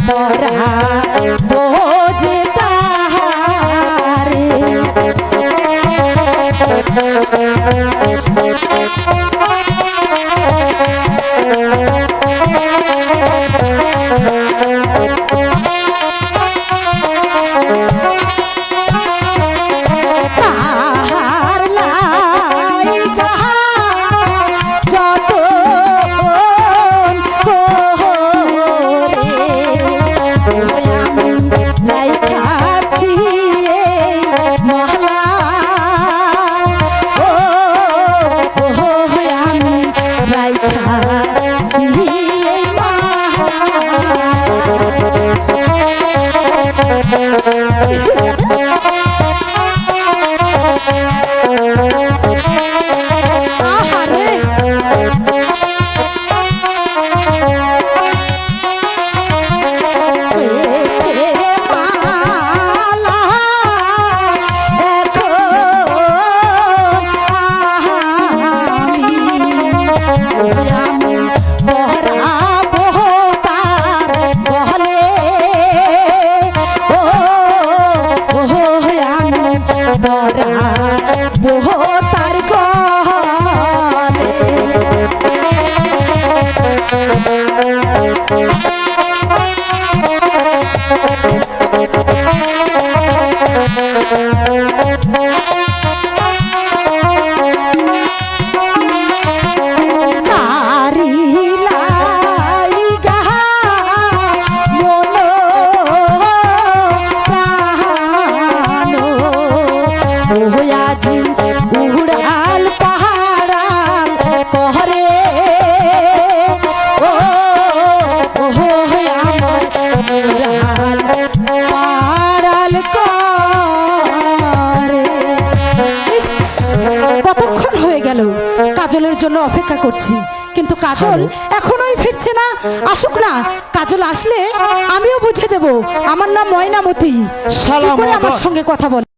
মরা বোঝে তাহারে উড়াল পাহাড়াল কহরে ও আমার উড়াল পাহাড়াল করে। কতক্ষণ হয়ে গেল কাজলের জন্য অপেক্ষা করছি, কিন্তু কাজল এখনোই ফিরছে না। আসুক না, কাজল আসলে আমিও বুঝে দেব আমার নাম ময়নামতি। আমার সঙ্গে কথা বল।